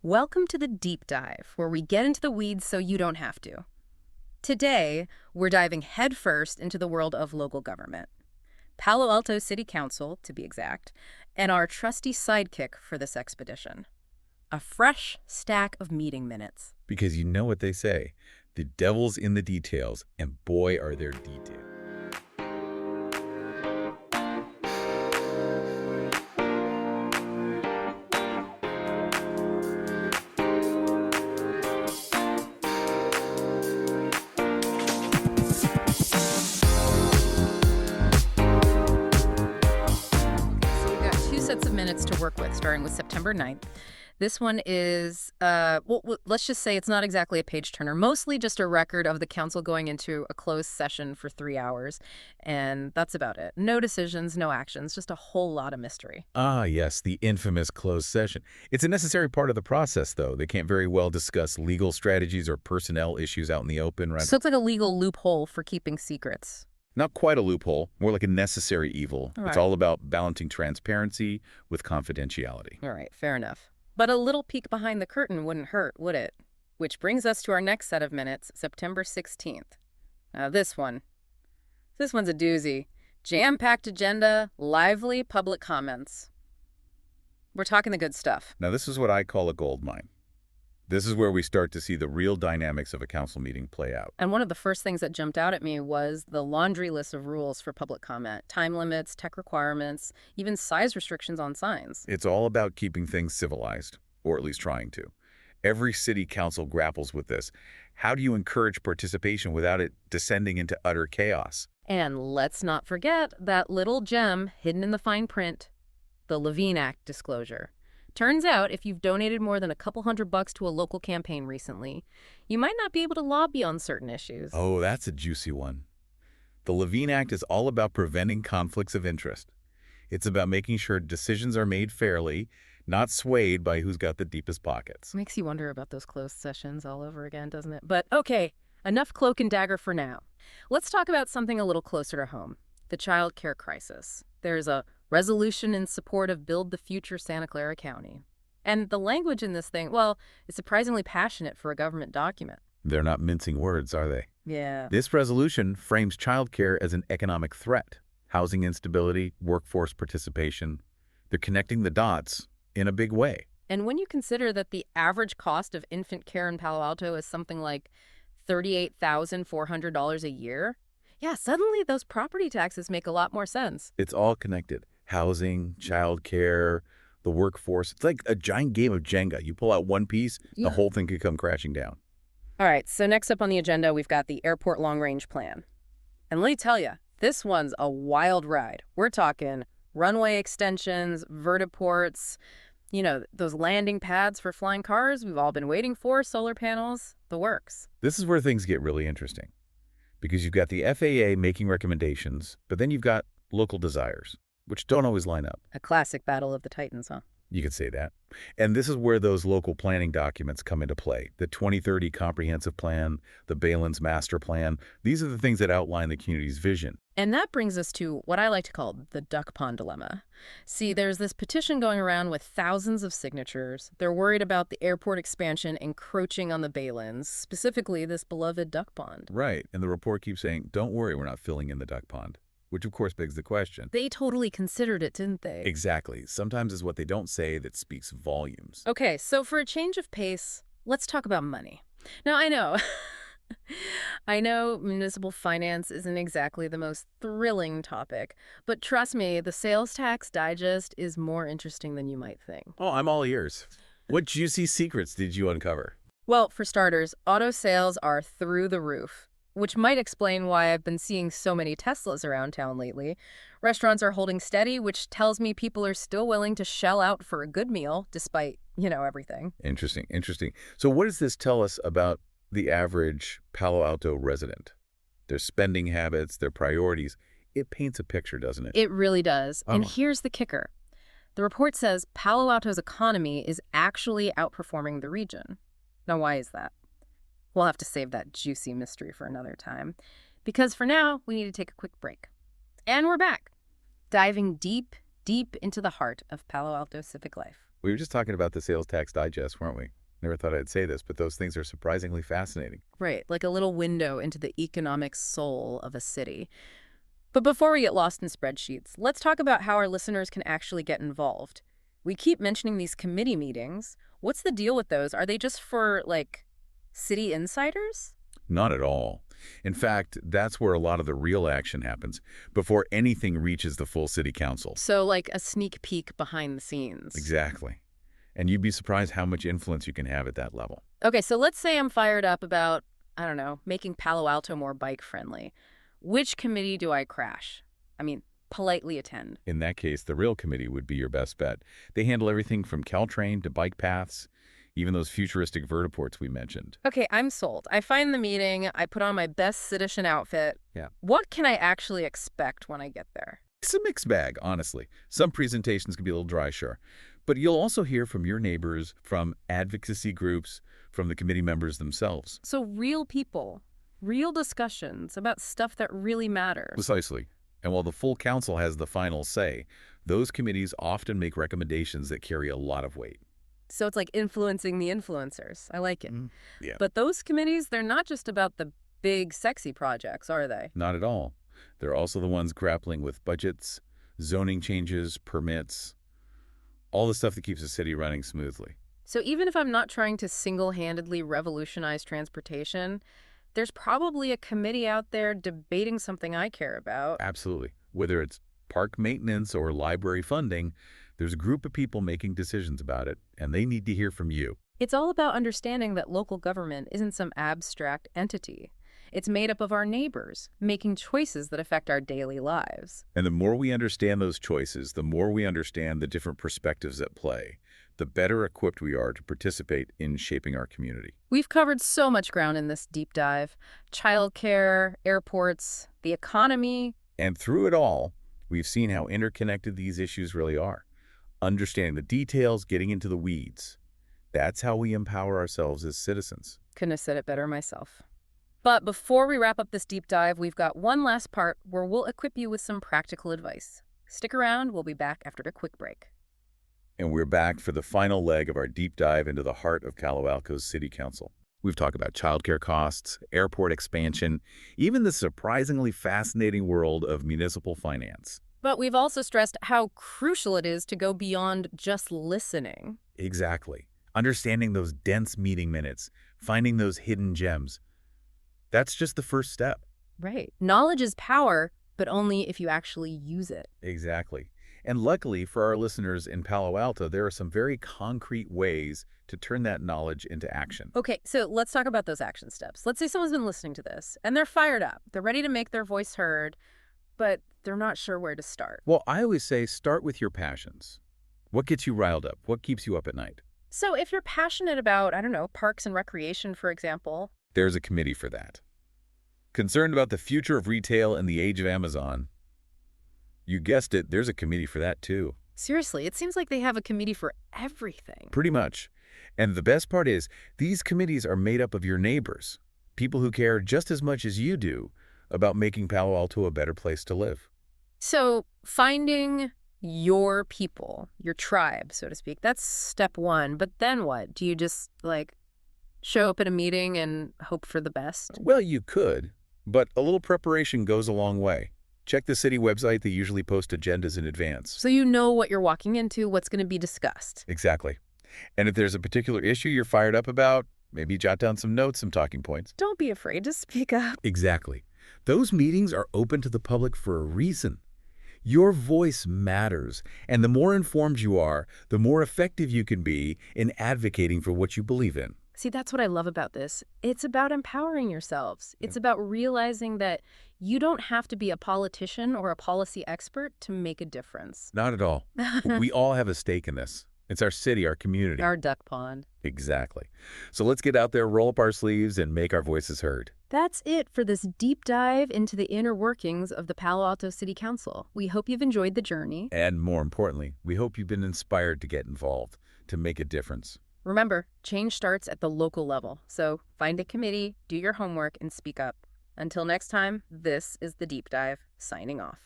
Welcome to the Deep Dive, where we get into the weeds so you don't have to. Today, we're diving headfirst into the world of local government. Palo Alto City Council, to be exact, and our trusty sidekick for this expedition. A fresh stack of meeting minutes. Because you know what they say, the devil's in the details, and boy are there details. So we've got two sets of minutes to work with, starting with September 9th. This one is, let's just say it's not exactly a page turner, mostly just a record of the council going into a closed session for 3 hours. And that's about it. No decisions, no actions, just a whole lot of mystery. Ah, yes, the infamous closed session. It's a necessary part of the process, though. They can't very well discuss legal strategies or personnel issues out in the open, right? So it's like a legal loophole for keeping secrets. Not quite a loophole, more like a necessary evil. All It's right. all about balancing transparency with confidentiality. All right, fair enough. But a little peek behind the curtain wouldn't hurt, would it? Which brings us to our next set of minutes, September 16th. Now this one's a doozy. Jam-packed agenda, lively public comments. We're talking the good stuff. Now, this is what I call a gold mine. This is where we start to see the real dynamics of a council meeting play out. And one of the first things that jumped out at me was the laundry list of rules for public comment. Time limits, tech requirements, even size restrictions on signs. It's all about keeping things civilized, or at least trying to. Every city council grapples with this. How do you encourage participation without it descending into utter chaos? And let's not forget that little gem hidden in the fine print, the Levine Act disclosure. Turns out, if you've donated more than a couple $100 to a local campaign recently, you might not be able to lobby on certain issues. Oh, that's a juicy one. The Levine Act is all about preventing conflicts of interest. It's about making sure decisions are made fairly, not swayed by who's got the deepest pockets. Makes you wonder about those closed sessions all over again, doesn't it? But okay, enough cloak and dagger for now. Let's talk about something a little closer to home, the child care crisis. There's a resolution in support of Build the Future Santa Clara County. And the language in this thing, well, is surprisingly passionate for a government document. They're not mincing words, are they? Yeah. This resolution frames childcare as an economic threat. Housing instability, workforce participation. They're connecting the dots in a big way. And when you consider that the average cost of infant care in Palo Alto is something like $38,400 a year, yeah, suddenly those property taxes make a lot more sense. It's all connected. Housing, childcare, the workforce. It's like a giant game of Jenga. You pull out one piece, Yeah. the whole thing could come crashing down. All right, so next up on the agenda, we've got the airport long-range plan. And let me tell you, this one's a wild ride. We're talking runway extensions, vertiports, those landing pads for flying cars we've all been waiting for, solar panels, the works. This is where things get really interesting. Because you've got the FAA making recommendations, but then you've got local desires, which don't always line up. A classic battle of the Titans, huh? You could say that. And this is where those local planning documents come into play. The 2030 Comprehensive Plan, the Balin's Master Plan. These are the things that outline the community's vision. And that brings us to what I like to call the duck pond dilemma. See, there's this petition going around with thousands of signatures. They're worried about the airport expansion encroaching on the Balins, specifically this beloved duck pond. Right. And the report keeps saying, don't worry, we're not filling in the duck pond. Which, of course, begs the question. They totally considered it, didn't they? Exactly. Sometimes it's what they don't say that speaks volumes. Okay, so for a change of pace, let's talk about money. Now, I know, I know municipal finance isn't exactly the most thrilling topic, but trust me, the sales tax digest is more interesting than you might think. Oh, I'm all ears. What juicy secrets did you uncover? Well, for starters, auto sales are through the roof, which might explain why I've been seeing so many Teslas around town lately. Restaurants are holding steady, which tells me people are still willing to shell out for a good meal, despite, everything. Interesting, interesting. So what does this tell us about the average Palo Alto resident? Their spending habits, their priorities. It paints a picture, doesn't it? It really does. And Oh. here's the kicker. The report says Palo Alto's economy is actually outperforming the region. Now, why is that? We'll have to save that juicy mystery for another time, because for now, we need to take a quick break. And we're back, diving deep, deep into the heart of Palo Alto civic life. We were just talking about the sales tax digest, weren't we? Never thought I'd say this, but those things are surprisingly fascinating. Right, like a little window into the economic soul of a city. But before we get lost in spreadsheets, let's talk about how our listeners can actually get involved. We keep mentioning these committee meetings. What's the deal with those? Are they just for, like, city insiders? Not at all. In fact, that's where a lot of the real action happens, before anything reaches the full city council. So, like a sneak peek behind the scenes. Exactly. And you'd be surprised how much influence you can have at that level. Okay, so let's say I'm fired up about, I don't know, making Palo Alto more bike-friendly. Which committee do I crash? I mean, politely attend. In that case, the rail committee would be your best bet. They handle everything from Caltrain to bike paths, even those futuristic vertiports we mentioned. Okay, I'm sold. I find the meeting, I put on my best citizen outfit. Yeah. What can I actually expect when I get there? It's a mixed bag, honestly. Some presentations can be a little dry, sure. But you'll also hear from your neighbors, from advocacy groups, from the committee members themselves. So real people, real discussions about stuff that really matters. Precisely. And while the full council has the final say, those committees often make recommendations that carry a lot of weight. So it's like influencing the influencers. I like it. Yeah. But those committees, they're not just about the big, sexy projects, are they? Not at all. They're also the ones grappling with budgets, zoning changes, permits, all the stuff that keeps the city running smoothly. So even if I'm not trying to single-handedly revolutionize transportation, there's probably a committee out there debating something I care about. Absolutely. Whether it's park maintenance or library funding, there's a group of people making decisions about it, and they need to hear from you. It's all about understanding that local government isn't some abstract entity. It's made up of our neighbors, making choices that affect our daily lives. And the more we understand those choices, the more we understand the different perspectives at play, the better equipped we are to participate in shaping our community. We've covered so much ground in this deep dive. Childcare, airports, the economy. And through it all, we've seen how interconnected these issues really are. Understanding the details, getting into the weeds. That's how we empower ourselves as citizens. Couldn't have said it better myself. But before we wrap up this deep dive, we've got one last part where we'll equip you with some practical advice. Stick around, we'll be back after a quick break. And we're back for the final leg of our deep dive into the heart of Palo Alto's City Council. We've talked about childcare costs, airport expansion, even the surprisingly fascinating world of municipal finance. But we've also stressed how crucial it is to go beyond just listening. Exactly. Understanding those dense meeting minutes, finding those hidden gems. That's just the first step. Right. Knowledge is power, but only if you actually use it. Exactly. And luckily for our listeners in Palo Alto, there are some very concrete ways to turn that knowledge into action. Okay, so let's talk about those action steps. Let's say someone's been listening to this, and they're fired up. They're ready to make their voice heard, but they're not sure where to start. Well, I always say start with your passions. What gets you riled up? What keeps you up at night? So if you're passionate about, I don't know, parks and recreation, for example. There's a committee for that. Concerned about the future of retail in the age of Amazon? You guessed it, there's a committee for that too. Seriously, it seems like they have a committee for everything. Pretty much. And the best part is, these committees are made up of your neighbors, people who care just as much as you do about making Palo Alto a better place to live. So finding your people, your tribe, so to speak, that's step one. But then what? Do you just, like, show up at a meeting and hope for the best? Well, you could, but a little preparation goes a long way. Check the city website. They usually post agendas in advance. So you know what you're walking into, what's going to be discussed. Exactly. And if there's a particular issue you're fired up about, maybe jot down some notes, some talking points. Don't be afraid to speak up. Exactly. Those meetings are open to the public for a reason. Your voice matters, and the more informed you are, the more effective you can be in advocating for what you believe in. See, that's what I love about this. It's about empowering yourselves. It's about realizing that you don't have to be a politician or a policy expert to make a difference. Not at all. We all have a stake in this. It's our city, our community. Our duck pond. Exactly. So let's get out there, roll up our sleeves, and make our voices heard. That's it for this deep dive into the inner workings of the Palo Alto City Council. We hope you've enjoyed the journey. And more importantly, we hope you've been inspired to get involved, to make a difference. Remember, change starts at the local level. So find a committee, do your homework, and speak up. Until next time, this is The Deep Dive, signing off.